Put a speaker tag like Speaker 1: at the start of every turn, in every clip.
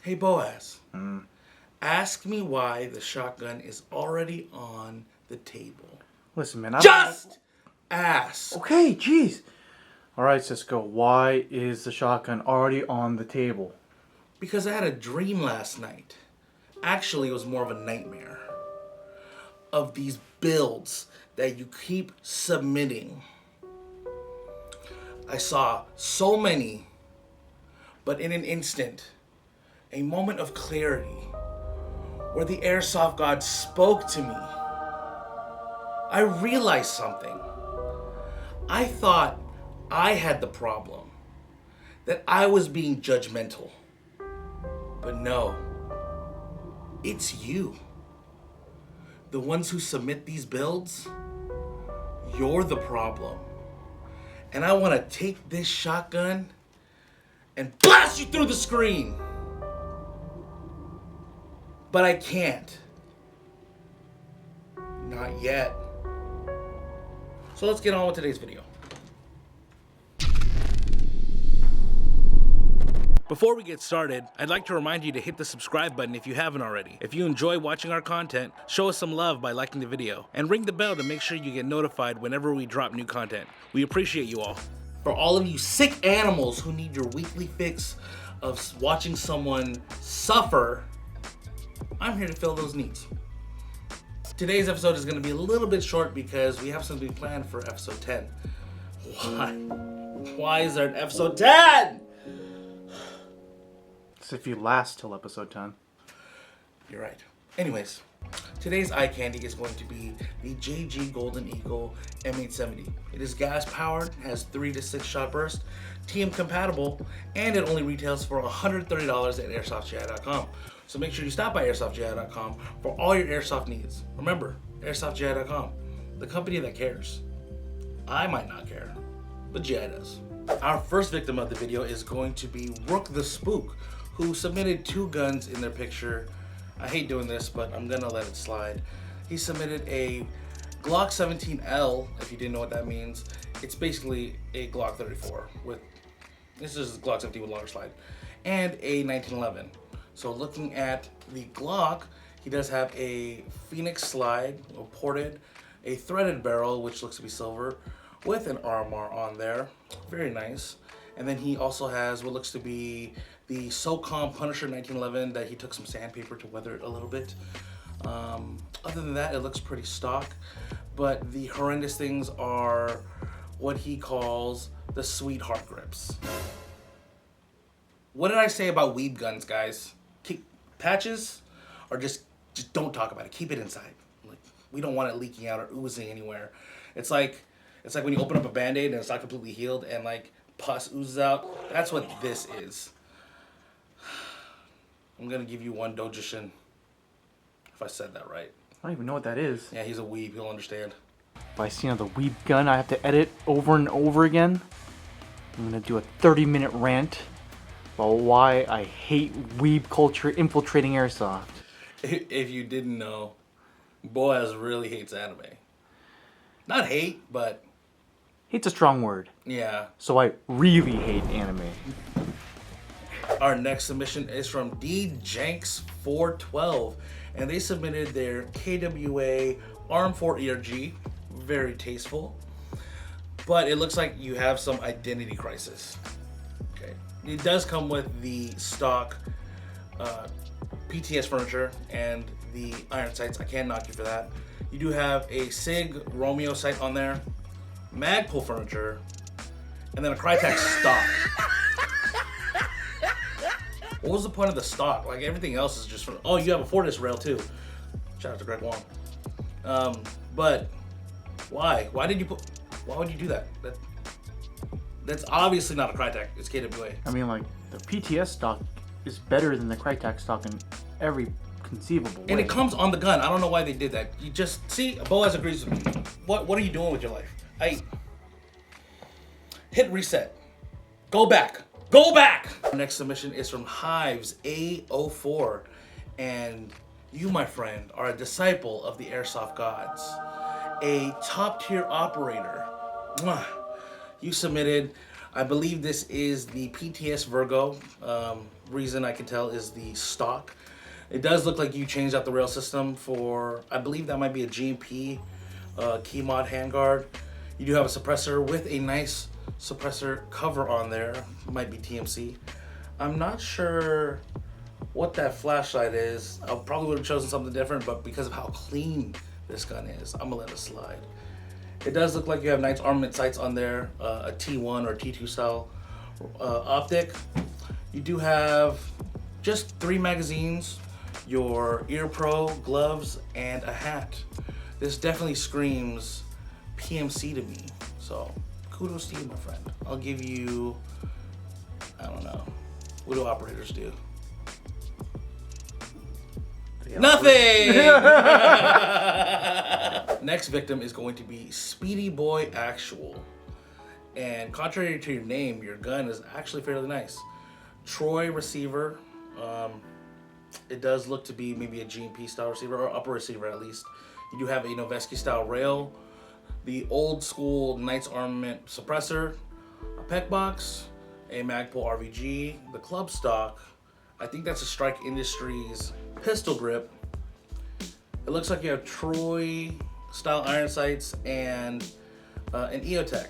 Speaker 1: Hey Boaz, ask me why the shotgun is already on the table.
Speaker 2: Listen, man.
Speaker 1: Just ask.
Speaker 2: Okay, jeez. All right, Cisco. Why is the shotgun already on the table?
Speaker 1: Because I had a dream last night. Actually, it was more of a nightmare. Of these builds that you keep submitting. I saw so many, but in an instant, a moment of clarity where the airsoft god spoke to me. I realized something. I thought I had the problem, that I was being judgmental. But no, it's you. The ones who submit these builds, you're the problem. And I want to take this shotgun and blast you through the screen. But I can't. Not yet. So let's get on with today's video. Before we get started, I'd like to remind you to hit the subscribe button if you haven't already. If you enjoy watching our content, show us some love by liking the video. And ring the bell to make sure you get notified whenever we drop new content. We appreciate you all. For all of you sick animals who need your weekly fix of watching someone suffer, I'm here to fill those needs. Today's episode is going to be a little bit short because we have something planned for episode 10. Why? Why is there an episode 10?
Speaker 2: If you last till episode 10.
Speaker 1: You're right. Anyways, today's eye candy is going to be the JG Golden Eagle M870. It is gas powered, has 3 to 6 shot burst, TM compatible, and it only retails for $130 at airsoftgi.com. So make sure you stop by airsoftgi.com for all your airsoft needs. Remember, airsoftgi.com, the company that cares. I might not care, but GI does. Our first victim of the video is going to be Rook the Spook, who submitted 2 guns in their picture. I hate doing this, but I'm gonna let it slide. He submitted a Glock 17L, if you didn't know what that means. It's basically a Glock 34 with, this is a Glock 17 with longer slide, and a 1911. So looking at the Glock, he does have a Phoenix slide, ported, a threaded barrel, which looks to be silver, with an RMR on there, very nice. And then he also has what looks to be the SOCOM Punisher 1911 that he took some sandpaper to weather it a little bit. Other than that, it looks pretty stock. But the horrendous things are what he calls the sweetheart grips. What did I say about weeb guns, guys? Keep patches, or just don't talk about it. Keep it inside. Like, we don't want it leaking out or oozing anywhere. It's like when you open up a Band-Aid and it's not completely healed and like pus oozes out. That's what this is. I'm gonna give you one Dojishin, if I said that right.
Speaker 2: I don't even know what that is.
Speaker 1: Yeah, he's a weeb, he'll understand.
Speaker 2: If I see another weeb gun I have to edit over and over again, I'm gonna do a 30-minute rant about why I hate weeb culture infiltrating airsoft.
Speaker 1: If you didn't know, Boaz really hates anime. Not hate, but...
Speaker 2: Hate's a strong word.
Speaker 1: Yeah.
Speaker 2: So I really hate anime.
Speaker 1: Our next submission is from DJanks412, and they submitted their KWA Arm 4 ERG. Very tasteful, but it looks like you have some identity crisis. Okay, it does come with the stock PTS furniture and the iron sights. I can't knock you for that. You do have a SIG Romeo sight on there, Magpul furniture, and then a Crytek stock. What was the point of the stock? Like, everything else is just from... Oh, you have a Fortis rail too. Shout out to Greg Wong. But why? Why would you do that? That's obviously not a Crytek. It's KWA.
Speaker 2: I mean, like, the PTS stock is better than the Crytek stock in every conceivable way.
Speaker 1: And it comes on the gun. I don't know why they did that. You just... See, Boaz agrees with me. What are you doing with your life? Hit reset. Go back. Go back! Our next submission is from Hives A04, and you, my friend, are a disciple of the airsoft gods, a top-tier operator. Mwah. You submitted I believe this is the PTS Virgo. Reason I can tell is the stock. It does look like you changed out the rail system for, I believe that might be a GMP key mod handguard. You do have a suppressor with a nice suppressor cover on there. Might be TMC. I'm not sure what that flashlight is. I probably would have chosen something different, but because of how clean this gun is, I'm gonna let it slide. It does look like you have nice armament sights on there, a T1 or T2 style optic. You do have just 3 magazines, your ear pro, gloves, and a hat. This definitely screams PMC to me. So kudos to you, my friend. I'll give you, I don't know, what do operators do? Nothing! Next victim is going to be Speedy Boy Actual. And contrary to your name, your gun is actually fairly nice. Troy receiver. It does look to be maybe a GMP style receiver, or upper receiver at least. You do have a Noveski style rail, the old school Knights Armament suppressor, a PEC box, a Magpul RVG, the club stock. I think that's a Strike Industries pistol grip. It looks like you have Troy style iron sights and an EOTech,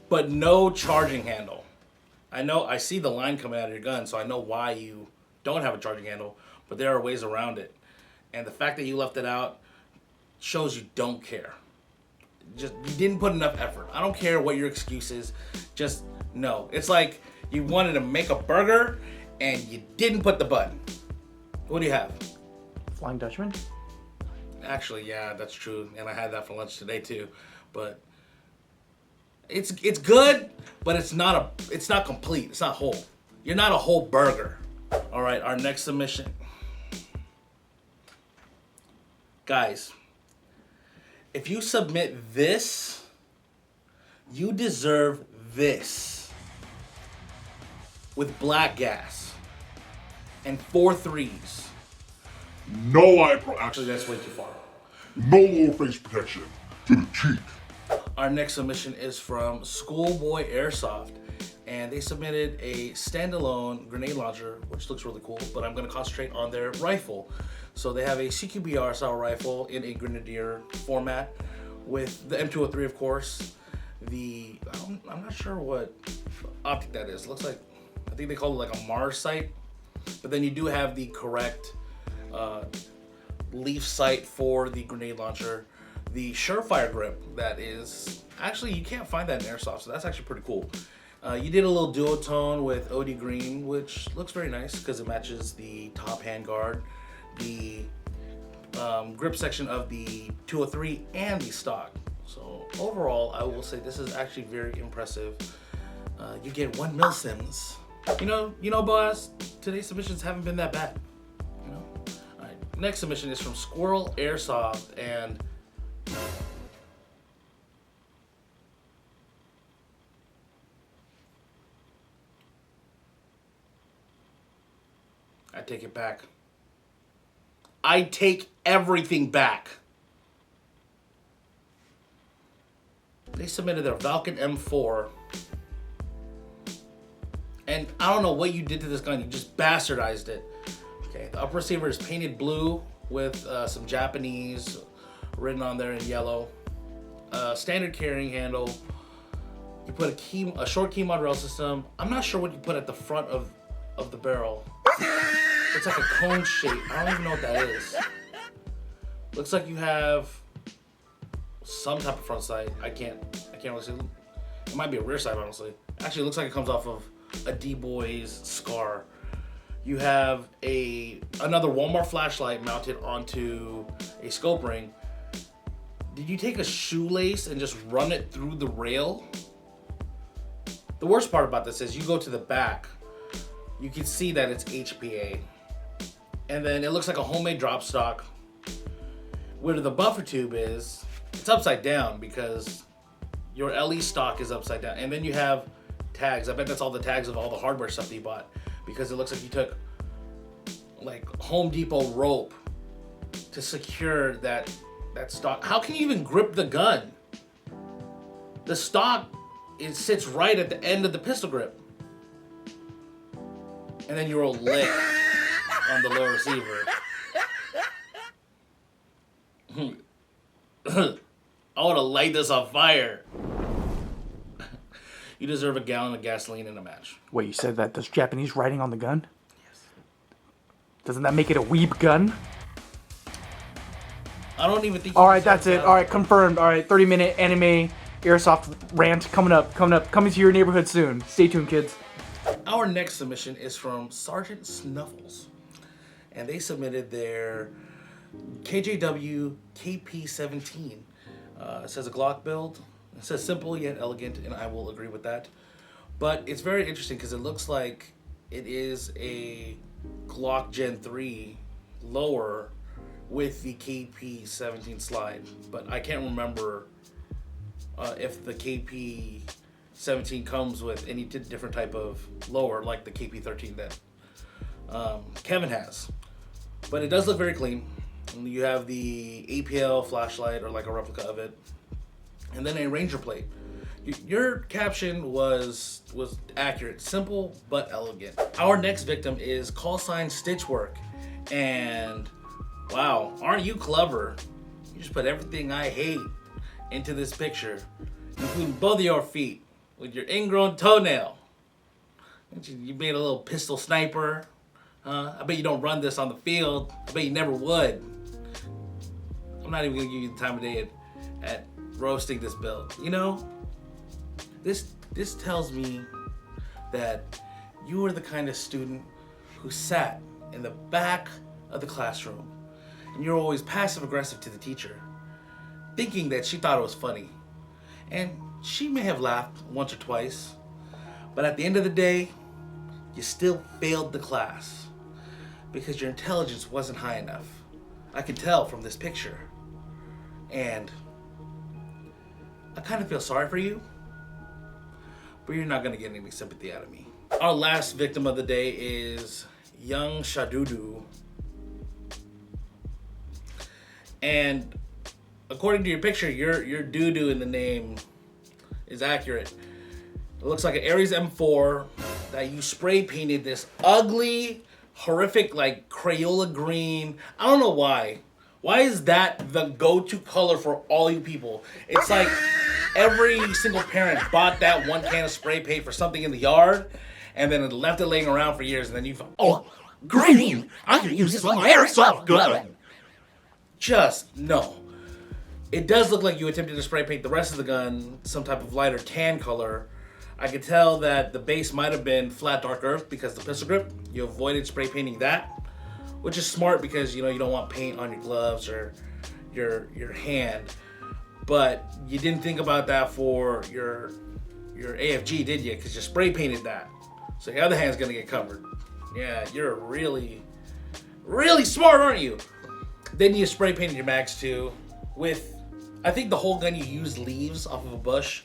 Speaker 1: but no charging handle. I see the line coming out of your gun, so I know why you don't have a charging handle, but there are ways around it. And the fact that you left it out shows you don't care. You didn't put enough effort. I don't care what your excuse is. Just no. It's like you wanted to make a burger and you didn't put the bun. What do you have?
Speaker 2: Flying Dutchman?
Speaker 1: Actually, yeah, that's true. And I had that for lunch today too. But it's good, but it's not complete. It's not whole. You're not a whole burger. All right, our next submission. Guys, if you submit this, you deserve this. With black gas and 4 3s.
Speaker 3: No eyebrow.
Speaker 1: Actually, that's way too far.
Speaker 3: No lower face protection to the cheek.
Speaker 1: Our next submission is from Schoolboy Airsoft, and they submitted a standalone grenade launcher, which looks really cool, but I'm going to concentrate on their rifle. So they have a CQBR style rifle in a grenadier format with the M203, of course. I'm not sure what optic that is. Looks like, I think they call it like a Mars sight, but then you do have the correct leaf sight for the grenade launcher. The Surefire grip, that is, actually you can't find that in Airsoft, so that's actually pretty cool. You did a little duotone with OD green, which looks very nice because it matches the top handguard, the grip section of the 203 and the stock. So overall, I will say this is actually very impressive. You get 1 milsims. You know, boss, today's submissions haven't been that bad. You know. All right, next submission is from Squirrel Airsoft, and I take it back. I take everything back. They submitted their Falcon M4. And I don't know what you did to this gun. You just bastardized it. Okay, the upper receiver is painted blue with some Japanese written on there in yellow. Standard carrying handle. You put a short key mod rail system. I'm not sure what you put at the front of the barrel. It's like a cone shape. I don't even know what that is. Looks like you have some type of front sight. I can't really see. It might be a rear sight, honestly. Actually, it looks like it comes off of a D-Boy's Scar. You have another Walmart flashlight mounted onto a scope ring. Did you take a shoelace and just run it through the rail? The worst part about this is you go to the back, you can see that it's HPA. And then it looks like a homemade drop stock. Where the buffer tube is, it's upside down because your LE stock is upside down. And then you have tags. I bet that's all the tags of all the hardware stuff that you bought, because it looks like you took like Home Depot rope to secure that stock. How can you even grip the gun? The stock it sits right at the end of the pistol grip. And then you roll lit on the lower receiver. I want to light this on fire. You deserve a gallon of gasoline in a match.
Speaker 2: Wait, you said that there's Japanese writing on the gun? Yes. Doesn't that make it a weeb gun?
Speaker 1: I don't even think.
Speaker 2: Alright, that's it. Alright, confirmed. Alright, 30-minute anime airsoft rant coming up, coming to your neighborhood soon. Stay tuned, kids.
Speaker 1: Our next submission is from Sergeant Snuffles. And they submitted their KJW KP17. It says a Glock build. It says simple yet elegant, and I will agree with that. But it's very interesting because it looks like it is a Glock Gen 3 lower with the KP17 slide. But I can't remember if the KP17 comes with any different type of lower like the KP13 that Kevin has. But it does look very clean. You have the APL flashlight or like a replica of it. And then a Ranger plate. Your caption was accurate, simple but elegant. Our next victim is call sign Stitchwork, and wow, aren't you clever? You just put everything I hate into this picture, including both of your feet with your ingrown toenail. You made a little pistol sniper. I bet you don't run this on the field. I bet you never would. I'm not even gonna give you the time of day at roasting this build. You know, this tells me that you were the kind of student who sat in the back of the classroom and you're always passive aggressive to the teacher, thinking that she thought it was funny. And she may have laughed once or twice, but at the end of the day, you still failed the class because your intelligence wasn't high enough. I can tell from this picture. And I kind of feel sorry for you, but you're not gonna get any sympathy out of me. Our last victim of the day is YoungShadow. And according to your picture, your doo-doo in the name is accurate. It looks like an Ares M4 that you spray painted this ugly, horrific, like Crayola green. I don't know why. Why is that the go-to color for all you people? It's like every single parent bought that one can of spray paint for something in the yard and then left it laying around for years, and then you thought, oh, green! I can use this on my airsoft gun! Just, no. It does look like you attempted to spray paint the rest of the gun some type of lighter tan color. I could tell that the base might have been flat dark earth because the pistol grip, you avoided spray painting that. Which is smart because, you know, you don't want paint on your gloves or your hand. But you didn't think about that for your AFG, did you? Because you spray painted that. So your other hand's gonna get covered. Yeah, you're really, really smart, aren't you? Then you spray painted your mags too with, I think the whole gun you used leaves off of a bush.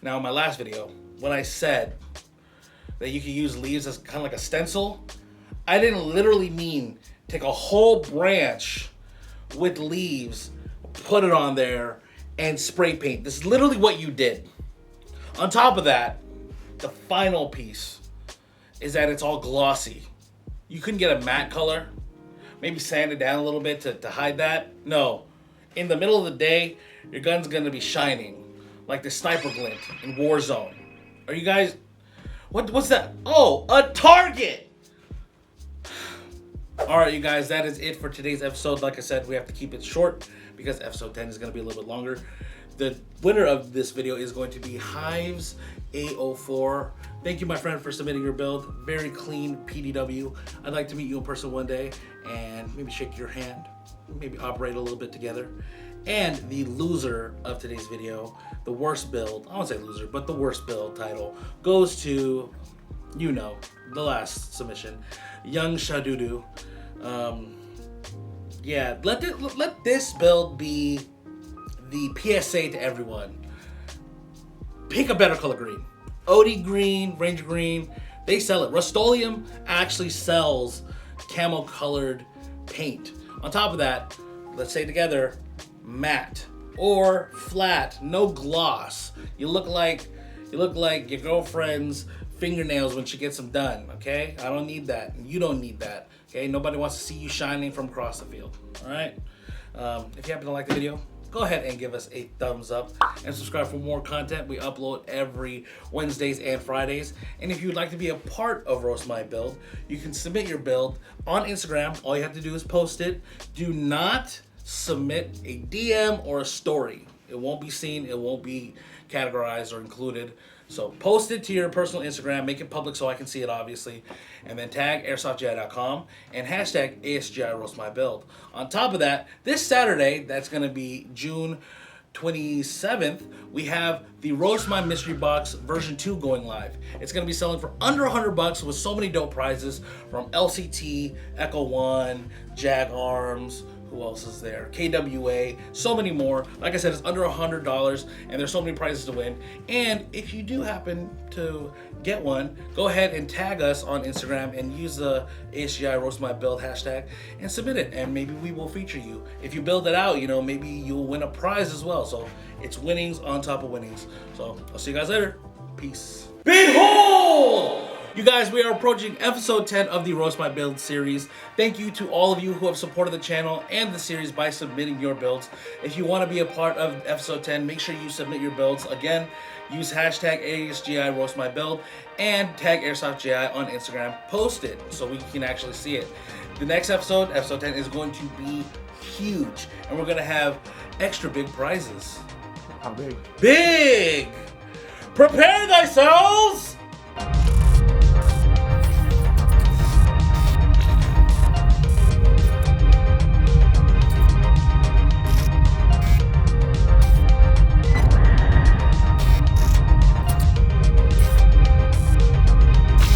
Speaker 1: Now in my last video, when I said that you could use leaves as kind of like a stencil, I didn't literally mean take a whole branch with leaves, put it on there, and spray paint. This is literally what you did. On top of that, the final piece is that it's all glossy. You couldn't get a matte color, maybe sand it down a little bit to hide that. No, in the middle of the day, your gun's gonna be shining like the sniper glint in Warzone. Are you guys, what's that? Oh, a target! Alright, you guys, that is it for today's episode. Like I said, we have to keep it short because episode 10 is going to be a little bit longer. The winner of this video is going to be Hives A04. Thank you, my friend, for submitting your build. Very clean PDW. I'd like to meet you in person one day and maybe shake your hand, maybe operate a little bit together. And the loser of today's video, the worst build, I won't say loser, but the worst build title, goes to, you know, the last submission, YoungShadow. Yeah, let this build be the PSA to everyone. Pick a better color green. OD green, Ranger green, they sell it. Rust-Oleum actually sells camo colored paint. On top of that, let's say together, matte or flat, no gloss. You look like You look like your girlfriend's fingernails when she gets them done, okay? I don't need that. You don't need that, okay? Nobody wants to see you shining from across the field, all right? If you happen to like the video, go ahead and give us a thumbs up and subscribe for more content. We upload every Wednesdays and Fridays. And if you'd like to be a part of Roast My Build, you can submit your build on Instagram. All you have to do is post it. Do not submit a DM or a story. It won't be seen, it won't be categorized or included. So post it to your personal Instagram, make it public so I can see it, obviously, and then tag airsoftgi.com and hashtag asgiroastmybuild. On top of that, this Saturday, that's going to be June 27th, we have the Roast My Mystery Box version 2 going live. It's going to be selling for under $100 with so many dope prizes from LCT, Echo One, Jag Arms, who else is there? KWA, so many more. Like I said, it's under $100 and there's so many prizes to win. And if you do happen to get one, go ahead and tag us on Instagram and use the ASGI Roast My Build hashtag and submit it, and maybe we will feature you. If you build it out, you know, maybe you'll win a prize as well. So it's winnings on top of winnings. So I'll see you guys later. Peace. Behold! You guys, we are approaching episode 10 of the Roast My Build series. Thank you to all of you who have supported the channel and the series by submitting your builds. If you want to be a part of episode 10, make sure you submit your builds. Again, use hashtag ASGI Roast My Build and tag AirsoftGI on Instagram. Post it so we can actually see it. The next episode, episode 10, is going to be huge, and we're going to have extra big prizes.
Speaker 2: How big?
Speaker 1: Big! Prepare thyselves!